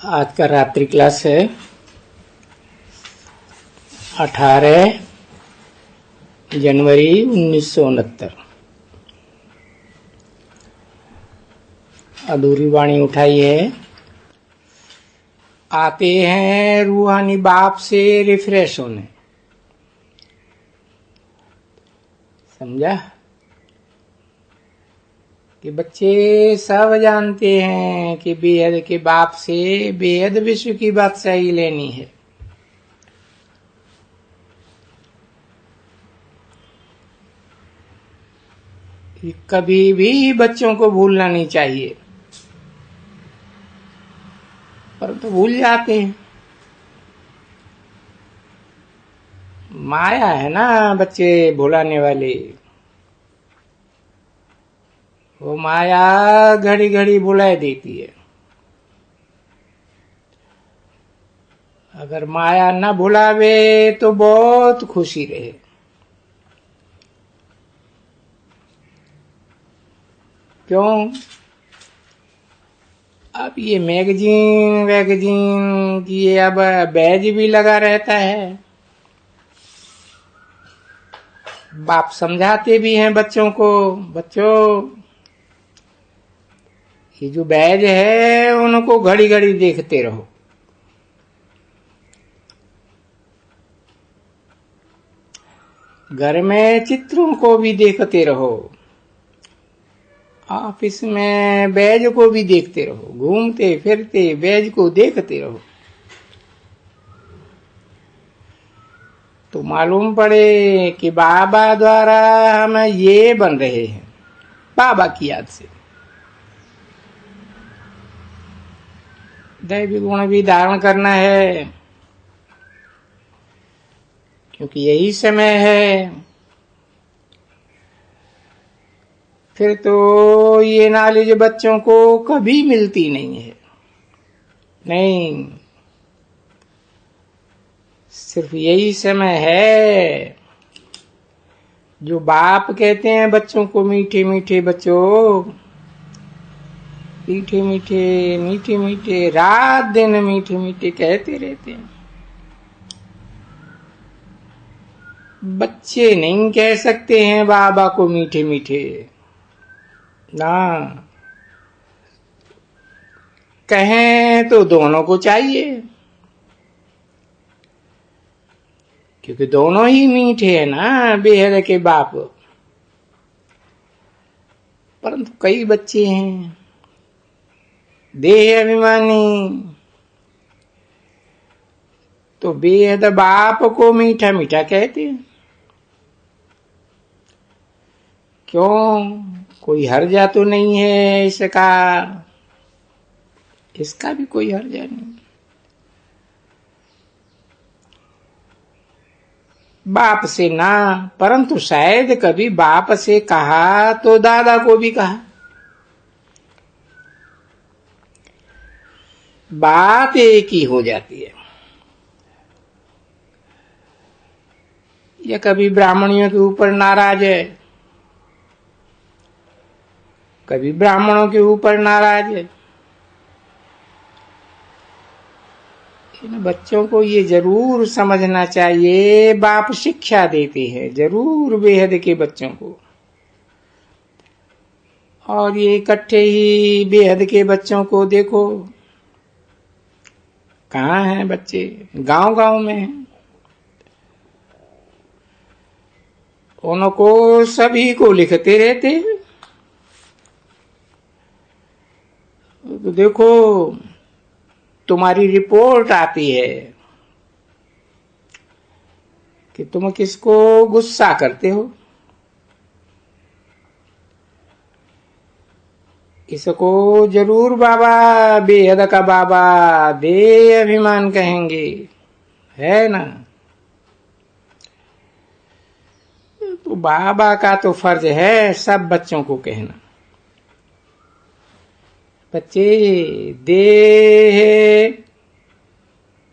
आज का रात्रि क्लास है 18 जनवरी 1969। अधूरी वाणी उठाई है। आते हैं रूहानी बाप से रिफ्रेश होने। समझा कि बच्चे सब जानते हैं कि बेहद के बाप से बेहद विश्व की बादशाही लेनी है। कभी भी बच्चों को भूलना नहीं चाहिए, पर तो भूल जाते हैं। माया है ना बच्चे भुलाने वाले। वो माया घड़ी घड़ी भुलाए देती है। अगर माया न भुलावे तो बहुत खुशी रहे। क्यों? अब ये मैगजीन की ये अब बैज भी लगा रहता है। बाप समझाते भी हैं बच्चों को, बच्चों ये जो बैज है उनको घड़ी घड़ी देखते रहो। घर में चित्रों को भी देखते रहो, ऑफिस में बैज को भी देखते रहो, घूमते फिरते बैज को देखते रहो तो मालूम पड़े कि बाबा द्वारा हम ये बन रहे हैं। बाबा की याद से दैविक गुण भी धारण करना है, क्योंकि यही समय है। फिर तो ये नॉलेज बच्चों को कभी मिलती नहीं है। नहीं, सिर्फ यही समय है जो बाप कहते हैं बच्चों को, मीठे मीठे बच्चों, मीठे मीठे मीठे मीठे रात दिन मीठे मीठे कहते रहते हैं। बच्चे नहीं कह सकते हैं बाबा को मीठे मीठे ना। कहें तो दोनों को चाहिए, क्योंकि दोनों ही मीठे हैं ना, बेहद के बाप। परंतु कई बच्चे हैं देह अभिमानी, तो बेहद बाप को मीठा मीठा कहते हैं। क्यों? कोई हर्जा तो नहीं है इसका? इसका भी कोई हर्जा नहीं। बाप से ना, परंतु शायद कभी बाप से कहा तो दादा को भी कहा। बात एक ही हो जाती है। या कभी ब्राह्मणियों के ऊपर नाराज है, कभी ब्राह्मणों के ऊपर नाराज है। इन बच्चों को ये जरूर समझना चाहिए, बाप शिक्षा देते हैं जरूर बेहद के बच्चों को। और ये इकट्ठे ही बेहद के बच्चों को देखो, कहाँ हैं बच्चे? गांव गांव में हैं। उनको सभी को लिखते रहते हैं। तो देखो तुम्हारी रिपोर्ट आती है कि तुम किसको गुस्सा करते हो। इसको जरूर बाबा, बेहद का बाबा दे अभिमान कहेंगे, है ना? तो बाबा का तो फर्ज है सब बच्चों को कहना, बच्चे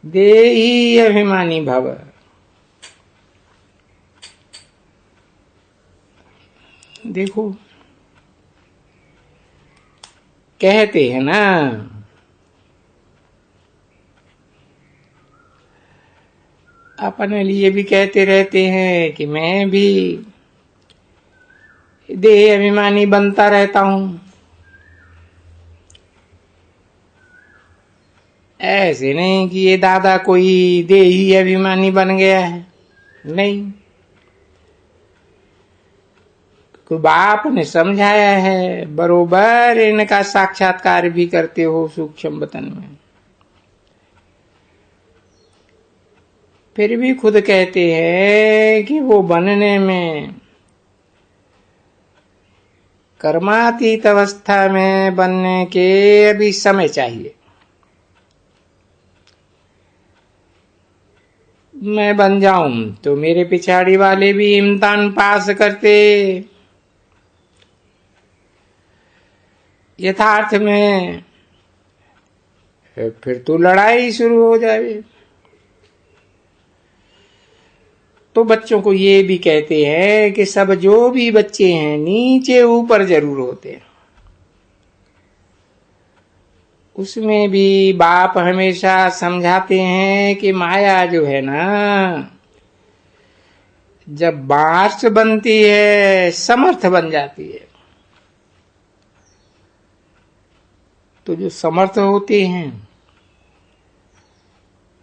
दे ही अभिमानी भव। देखो कहते हैं ना, अपने लिए भी कहते रहते हैं कि मैं भी देह अभिमानी बनता रहता हूं। ऐसे नहीं कि ये दादा कोई देही अभिमानी बन गया है, नहीं। तो बाप ने समझाया है, बरोबर इनका साक्षात्कार भी करते हो सूक्ष्म वतन में, फिर भी खुद कहते हैं कि वो बनने में कर्मातीत अवस्था में बनने के अभी समय चाहिए। मैं बन जाऊं तो मेरे पिछाड़ी वाले भी इम्तिहान पास करते, यथार्थ में फिर तो लड़ाई शुरू हो जाए। तो बच्चों को ये भी कहते हैं कि सब जो भी बच्चे हैं नीचे ऊपर जरूर होते हैं, उसमें भी बाप हमेशा समझाते हैं कि माया जो है ना, जब बांस बनती है समर्थ बन जाती है, तो जो समर्थ होते हैं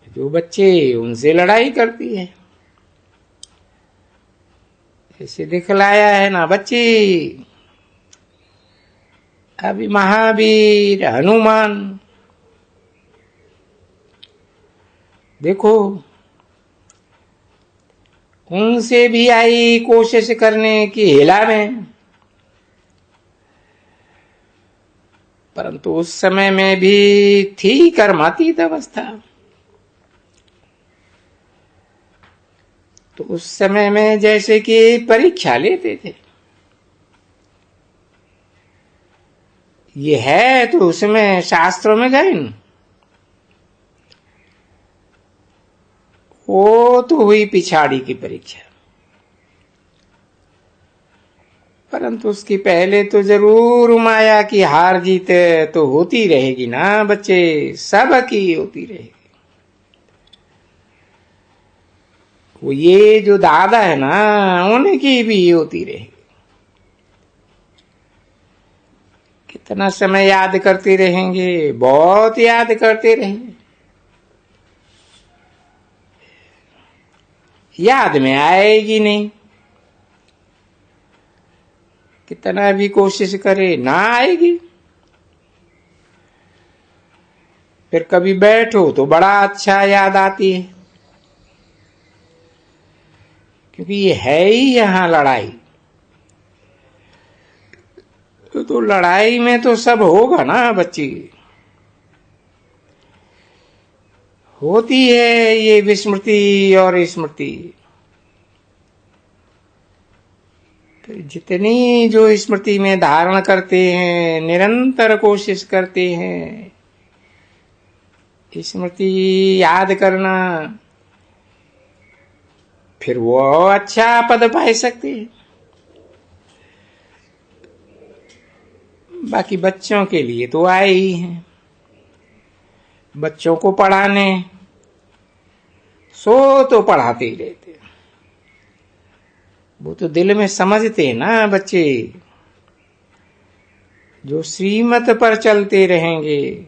जो बच्चे, उनसे लड़ाई करती है। ऐसे दिखलाया है ना बच्चे, अभी महावीर हनुमान देखो, उनसे भी आई कोशिश करने की हिला में, परंतु उस समय में भी थी कर्मातीत अवस्था। तो उस समय में जैसे कि परीक्षा लेते थे, ये है तो उसमें शास्त्रों में गए न, वो तो हुई पिछाड़ी की परीक्षा, परंतु उसकी पहले तो जरूर माया की हार जीत तो होती रहेगी ना बच्चे, सबकी होती रहेगी। वो ये जो दादा है ना, उनकी भी होती रहेगी। कितना समय याद करते रहेंगे, बहुत याद करते रहेंगे, याद में आएगी नहीं। कितना भी कोशिश करे ना आएगी। फिर कभी बैठो तो बड़ा अच्छा याद आती है, क्योंकि ये है ही यहां लड़ाई। तो लड़ाई में तो सब होगा ना बच्ची, होती है ये विस्मृति और स्मृति। तो जितनी जो स्मृति में धारण करते हैं, निरंतर कोशिश करते हैं स्मृति याद करना, फिर वो अच्छा पद पा सकते हैं। बाकी बच्चों के लिए तो आए ही हैं, बच्चों को पढ़ाने, सो तो पढ़ाते ही रहते, वो तो दिल में समझते हैं ना बच्चे। जो श्रीमत पर चलते रहेंगे,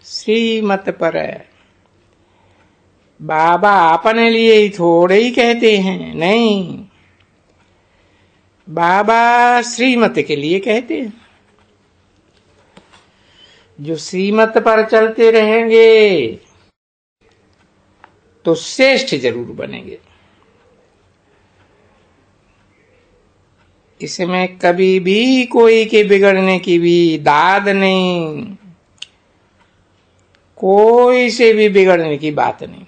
श्रीमत पर है, बाबा अपने लिए ही थोड़े ही कहते हैं, नहीं, बाबा श्रीमत के लिए कहते हैं। जो श्रीमत पर चलते रहेंगे तो श्रेष्ठ जरूर बनेंगे। इसमें कभी भी कोई के बिगड़ने की भी दाद नहीं, कोई से भी बिगड़ने की बात नहीं।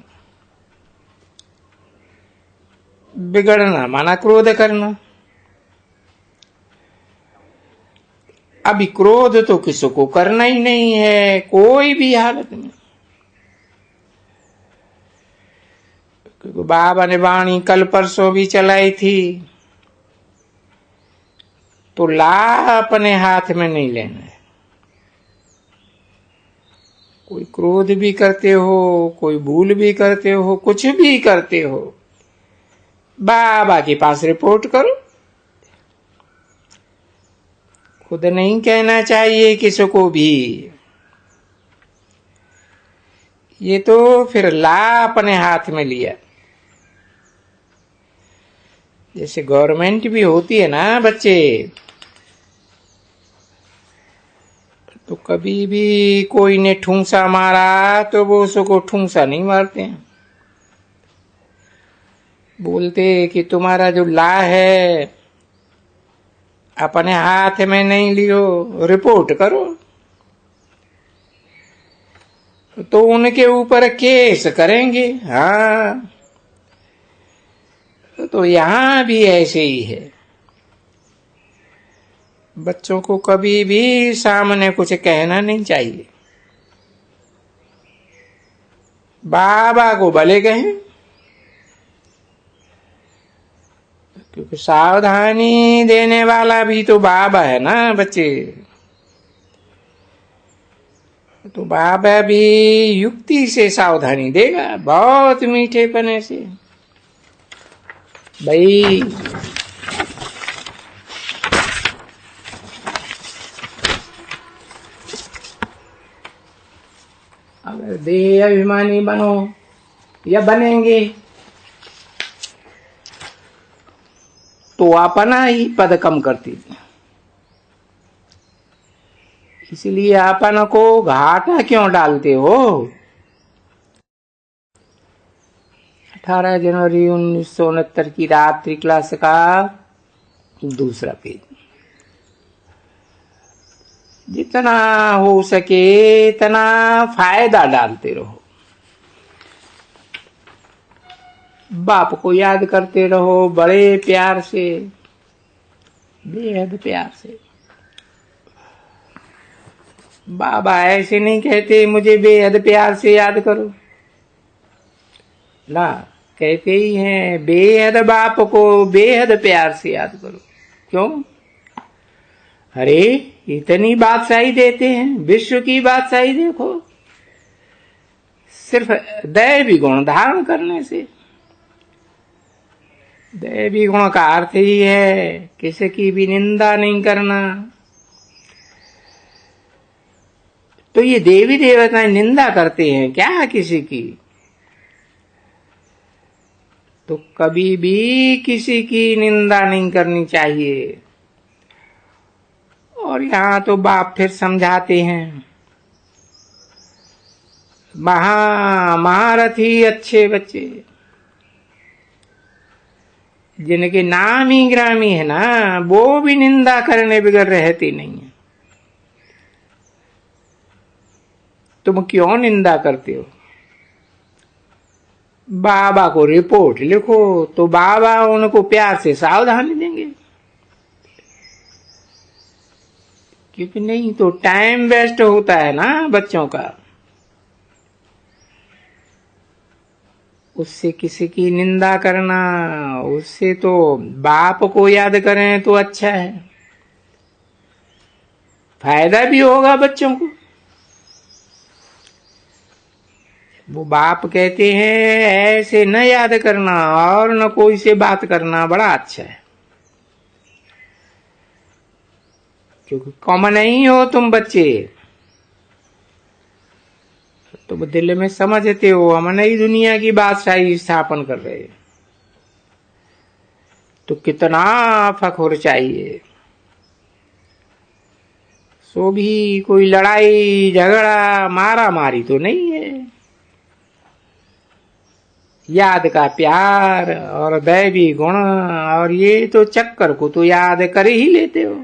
बिगड़ना माना क्रोध करना। अभी क्रोध तो किसी को करना ही नहीं है, कोई भी हालत में। क्योंकि बाबा ने वाणी कल परसों भी चलाई थी, तो ला अपने हाथ में नहीं लेना है, कोई क्रोध भी करते हो, कोई भूल भी करते हो, कुछ भी करते हो, बाबा के पास रिपोर्ट करो। खुद नहीं कहना चाहिए किसी को भी। ये तो फिर ला अपने हाथ में लिया। जैसे गवर्नमेंट भी होती है ना बच्चे, तो कभी भी कोई ने ठूंसा मारा तो वो उसको ठूंसा नहीं मारते हैं, बोलते कि तुम्हारा जो ला है अपने हाथ में नहीं लियो, रिपोर्ट करो। तो उनके ऊपर केस करेंगे। हाँ, तो यहां भी ऐसे ही है। बच्चों को कभी भी सामने कुछ कहना नहीं चाहिए। बाबा को भले कहें, क्योंकि सावधानी देने वाला भी तो बाबा है ना बच्चे। तो बाबा भी युक्ति से सावधानी देगा, बहुत मीठेपने से। भाई अगर देह अभिमानी बनो या बनेंगे तो अपना ही पद कम करती थी। इसलिए अपन को घाटा क्यों डालते हो। 18 जनवरी 1969 की रात्रि क्लास का दूसरा पेज। जितना हो सके इतना फायदा डालते रहो। बाप को याद करते रहो बड़े प्यार से, बेहद प्यार से। बाबा ऐसे नहीं कहते मुझे बेहद प्यार से याद करो ना, कहते ही हैं बेहद बाप को बेहद प्यार से याद करो। क्यों? अरे इतनी बादशाही देते हैं, विश्व की बादशाही देखो सिर्फ दैवी गुण धारण करने से। दैवी गुण का अर्थ ही है किसी की भी निंदा नहीं करना। तो ये देवी देवता निंदा करते हैं क्या किसी की? तो कभी भी किसी की निंदा नहीं करनी चाहिए। और यहां तो बाप फिर समझाते हैं, महारथी अच्छे बच्चे जिनके नाम ही ग्रामी है ना, वो भी निंदा करने बगैर रहते नहीं है। तुम क्यों निंदा करते हो? बाबा को रिपोर्ट लिखो तो बाबा उनको प्यार से सावधानी देंगे। क्योंकि नहीं तो टाइम वेस्ट होता है ना बच्चों का। उससे किसी की निंदा करना, उससे तो बाप को याद करें तो अच्छा है, फायदा भी होगा बच्चों को। वो बाप कहते हैं ऐसे न याद करना और न कोई से बात करना बड़ा अच्छा है, क्योंकि कॉमन नहीं हो तुम बच्चे। तुम दिल में समझते हो हम नई दुनिया की बादशाही स्थापन कर रहे, तो कितना फख्र चाहिए। सो भी कोई लड़ाई झगड़ा मारा मारी तो नहीं है। याद का प्यार और दैवी गुण और ये तो चक्कर को तो याद कर ही लेते हो।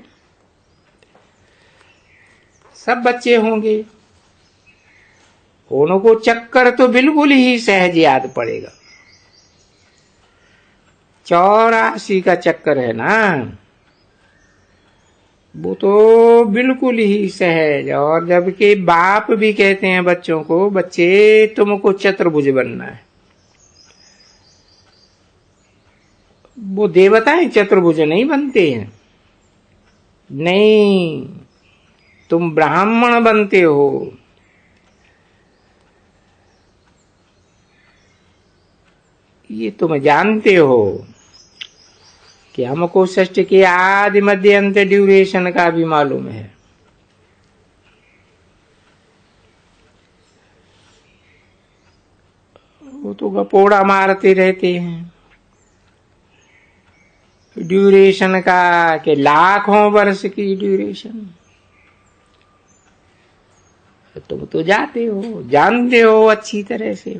सब बच्चे होंगे, उनको चक्कर तो बिल्कुल ही सहज याद पड़ेगा। 84 का चक्कर है ना, वो तो बिल्कुल ही सहज। और जबकि बाप भी कहते हैं बच्चों को, बच्चे तुमको चतुर्भुज बनना है। वो देवताएं चतुर्भुज नहीं बनते हैं, नहीं, तुम ब्राह्मण बनते हो। ये तुम जानते हो कि हमको षष्ठ के आदि मध्य अंत ड्यूरेशन का भी मालूम है। वो तो गपोड़ा मारते रहते हैं ड्यूरेशन का, के लाखों वर्ष की ड्यूरेशन। तुम तो जाते हो, जानते हो अच्छी तरह से।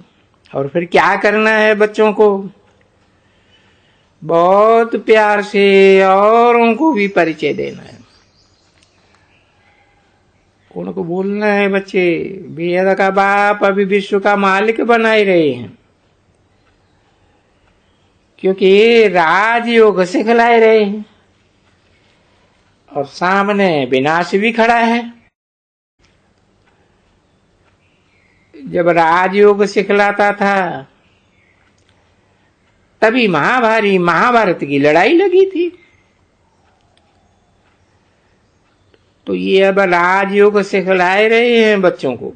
और फिर क्या करना है बच्चों को? बहुत प्यार से औरों को भी परिचय देना है। उनको बोलना है, बच्चे बेहद का बाप अभी विश्व का मालिक बनाए रहे हैं, क्योंकि राजयोग सिखलाए रहे हैं और सामने विनाश भी खड़ा है। जब राजयोग सिखलाता था तभी महाभारत की लड़ाई लगी थी। तो ये अब राजयोग सिखलाए रहे हैं बच्चों को,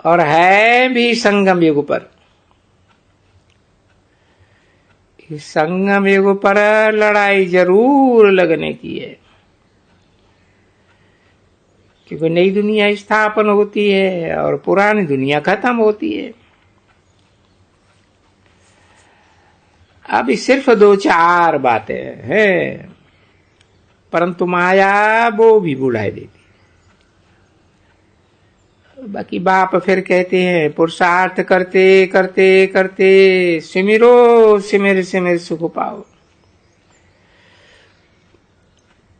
और है भी संगम युग पर। इस संगम युग पर लड़ाई जरूर लगने की है, क्योंकि नई दुनिया स्थापन होती है और पुरानी दुनिया खत्म होती है। अभी सिर्फ 2-4 बातें हैं, परंतु माया वो भी बुढ़ाई देती। बाकी बाप फिर कहते हैं पुरुषार्थ करते करते करते सिमिरो सिमिर सिमिर सुख पाओ।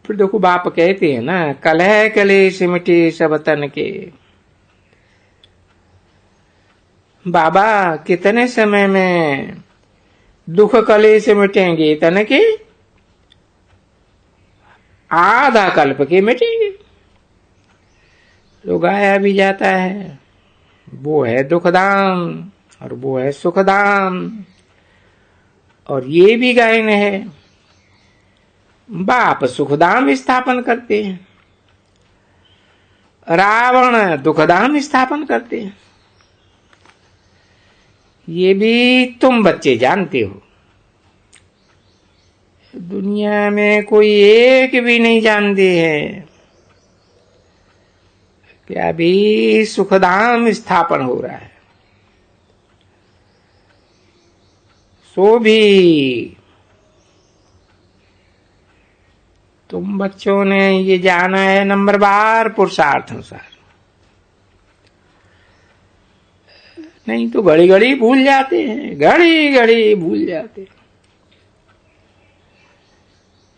फिर देखो बाप कहते हैं ना, कलह कलेश मिटे सब तन के। बाबा कितने समय में दुख कलेश मिटेंगे तन के? आधा कल्प के मिटेंगे। तो गाया भी जाता है, वो है दुखधाम और वो है सुखधाम। और ये भी गायन है, बाप सुखधाम स्थापन करते हैं, रावण दुखधाम स्थापन करते हैं। ये भी तुम बच्चे जानते हो। दुनिया में कोई एक भी नहीं जानते हैं कि अभी सुखधाम स्थापन हो रहा है। सो भी तुम बच्चों ने ये जाना है नंबरवार पुरुषार्थ अनुसार, नहीं तो घड़ी घड़ी भूल जाते हैं, घड़ी घड़ी भूल जाते हैं।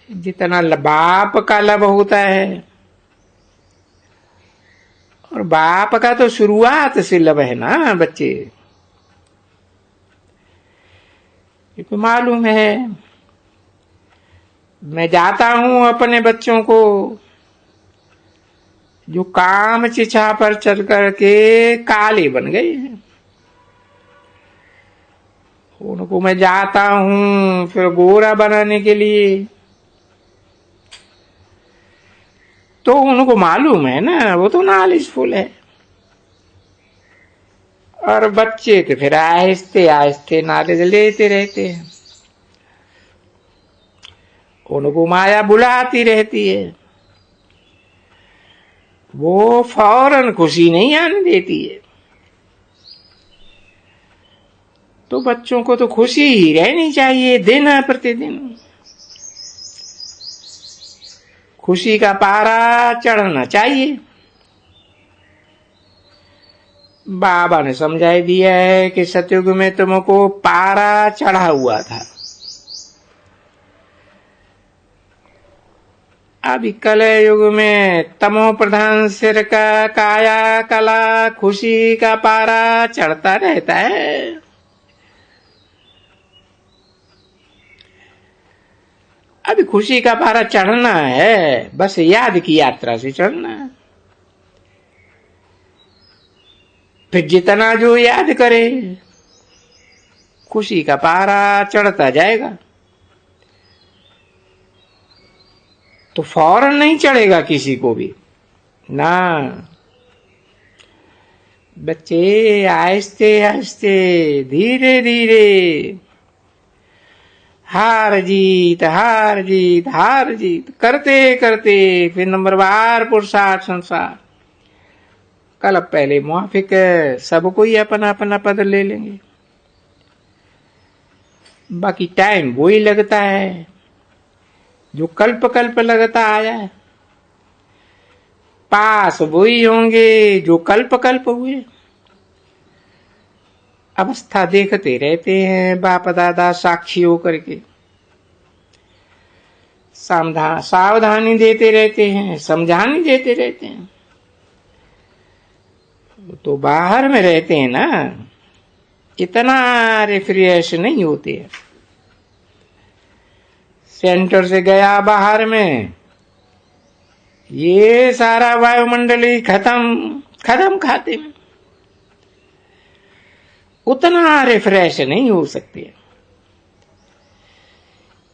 जितना बाप का लाभ होता है, और बाप का तो शुरुआत से लाभ है ना बच्चे। क्योंकि मालूम है, मैं जाता हूं अपने बच्चों को जो काम चिछा पर चल करके काले बन गए हैं, उनको मैं जाता हूं फिर गोरा बनाने के लिए। तो उनको मालूम है ना, वो तो नॉलेजफुल है। और बच्चे तो फिर आहिस्ते आहिस्ते नॉलेज लेते रहते हैं, उनको माया बुलाती रहती है, वो फौरन खुशी नहीं आने देती है। तो बच्चों को तो खुशी ही रहनी चाहिए दिन प्रतिदिन। खुशी का पारा चढ़ना चाहिए। बाबा ने समझाई दिया है कि सतयुग में तुमको पारा चढ़ा हुआ था, अभी कलयुग में तमो प्रधान सिर का काया कला खुशी का पारा चढ़ता रहता है। अभी खुशी का पारा चढ़ना है, बस याद की यात्रा से चढ़ना है। फिर जितना जो याद करे खुशी का पारा चढ़ता जाएगा। तो फौरन नहीं चढ़ेगा किसी को भी ना, बच्चे आहिस्ते आहिस्ते धीरे धीरे हार जीत हार जीत हार जीत करते करते फिर नंबरवार पुरुषार्थ संसार। कल पहले मुआफिक सबको ही अपना अपना पद ले लेंगे, बाकी टाइम वो ही लगता है जो कल्प कल्प लगता आया है। पास वो ही होंगे जो कल्प कल्प हुए। अवस्था देखते रहते हैं बाप दादा साक्षी होकर के, सावधानी देते रहते हैं, समझानी देते रहते हैं। तो बाहर में रहते हैं ना, इतना रिफ्रेश नहीं होते हैं। सेंटर से गया बाहर में, ये सारा वायुमंडल ही खत्म खाते में, उतना रिफ्रेश नहीं हो सकते।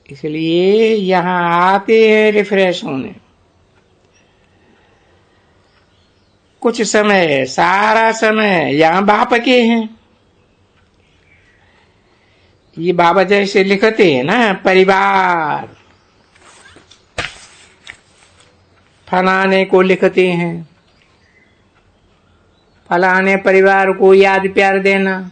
इसलिए यहां आते हैं रिफ्रेश होने। कुछ समय, सारा समय यहां बाप के हैं। ये बाबा जैसे लिखते हैं ना, परिवार फलाने को लिखते हैं, फलाने परिवार को याद प्यार देना।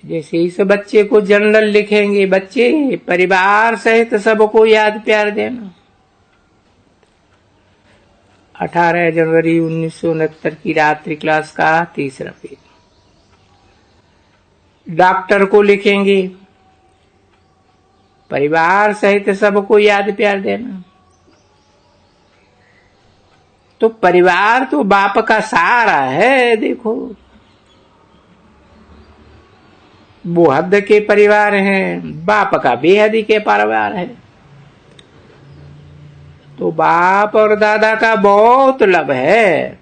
जैसे इस बच्चे को जनरल लिखेंगे, बच्चे परिवार सहित सबको याद प्यार देना। 18 जनवरी 1969 की रात्रि क्लास का 3रा पेज। डॉक्टर को लिखेंगे, परिवार सहित सबको याद प्यार देना। तो परिवार तो बाप का सहारा है। देखो वो हद के परिवार हैं, बाप का बेहद के परिवार है। तो बाप और दादा का बहुत लाभ है,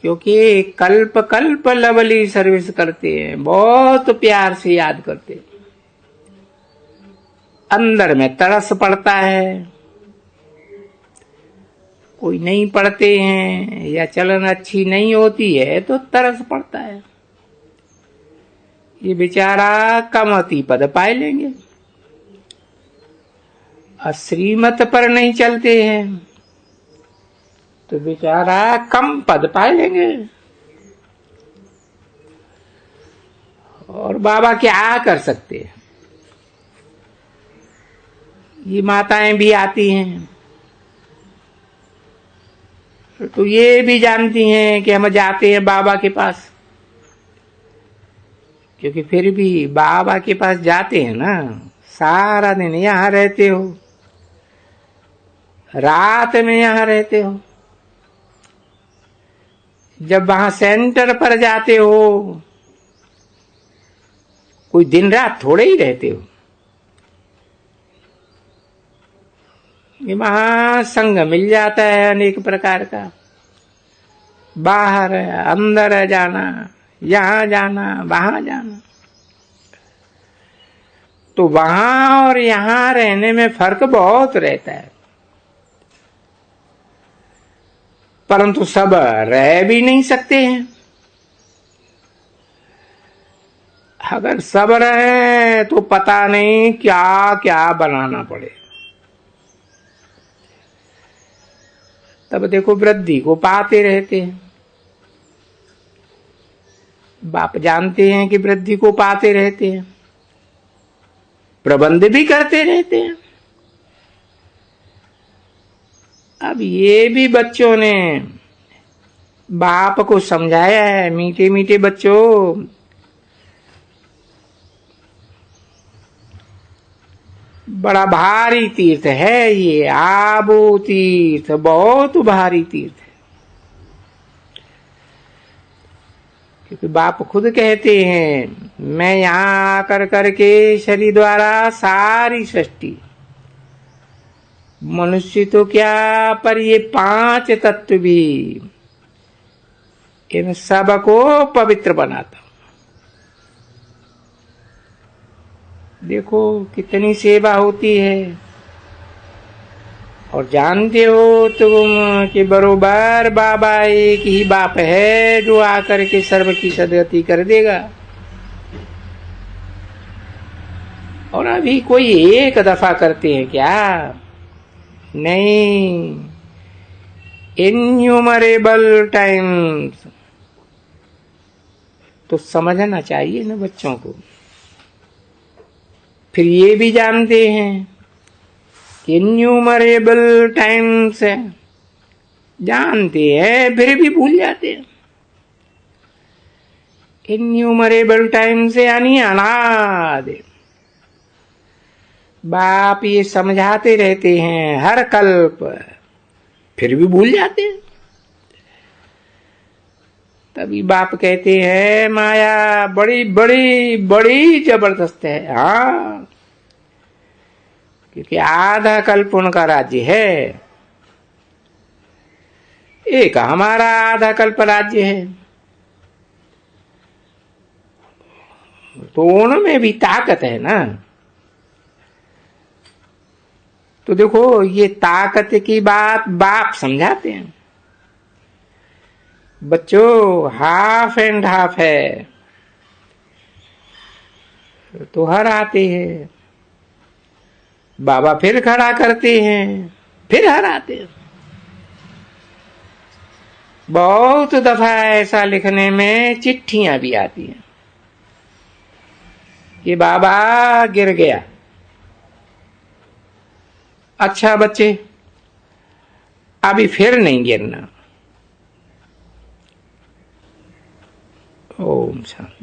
क्योंकि कल्प कल्प लवली सर्विस करते हैं, बहुत प्यार से याद करते हैं। अंदर में तरस पड़ता है, कोई नहीं पढ़ते हैं या चलन अच्छी नहीं होती है तो तरस पड़ता है। ये बेचारा कमती पद पाए लेंगे, और श्रीमत पर नहीं चलते हैं तो बेचारा कम पद पाए लेंगे। और बाबा क्या कर सकते हैं। ये माताएं भी आती हैं तो ये भी जानती हैं कि हम जाते हैं बाबा के पास, क्योंकि फिर भी बाबा के पास जाते हैं ना, सारा दिन यहां रहते हो, रात में यहां रहते हो। जब वहां सेंटर पर जाते हो, कोई दिन रात थोड़े ही रहते हो। ये वहां संग मिल जाता है अनेक प्रकार का, बाहर अंदर जाना, यहां जाना, वहां जाना। तो वहां और यहां रहने में फर्क बहुत रहता है। परंतु सब रह भी नहीं सकते हैं। अगर सब रहे तो पता नहीं क्या क्या बनाना पड़े। तब देखो वृद्धि को पाते रहते हैं। बाप जानते हैं कि वृद्धि को पाते रहते हैं, प्रबंध भी करते रहते हैं। अब ये भी बच्चों ने बाप को समझाया है, मीठे मीठे बच्चों, बड़ा भारी तीर्थ है ये आबू तीर्थ, बहुत भारी तीर्थ है। क्योंकि बाप खुद कहते हैं, मैं यहां आकर करके शरीर द्वारा सारी सृष्टि, मनुष्य तो क्या पर ये 5 तत्व भी, इन सबको पवित्र बनाता। देखो कितनी सेवा होती है, और जानते हो तुम कि बरोबर बाबा एक ही बाप है जो आकर के सर्व की सदगति कर देगा। और अभी कोई एक दफा करते हैं क्या? नहीं, इन्यूमरेबल टाइम्स। तो समझना चाहिए ना बच्चों को। फिर ये भी जानते हैं कि इन्यूमरेबल टाइम्स है, जानते हैं फिर भी भूल जाते हैं। इन्यूमरेबल टाइम्स यानी अनादि। बाप ये समझाते रहते हैं हर कल्प, फिर भी भूल जाते हैं। तभी बाप कहते हैं माया बड़ी बड़ी बड़ी जबरदस्त है। हाँ, क्योंकि आधा कल्प उनका राज्य है, एक हमारा आधा कल्प राज्य है। तो उनमें भी ताकत है ना। तो देखो ये ताकत की बात बाप समझाते हैं। बच्चों हाफ एंड हाफ है तो हर आते हैं, बाबा फिर खड़ा करते हैं, फिर हर आते हैं। बहुत दफा ऐसा लिखने में चिट्ठियां भी आती हैं कि बाबा गिर गया। अच्छा बच्चे, अभी फिर नहीं गिरना। ओम शांति।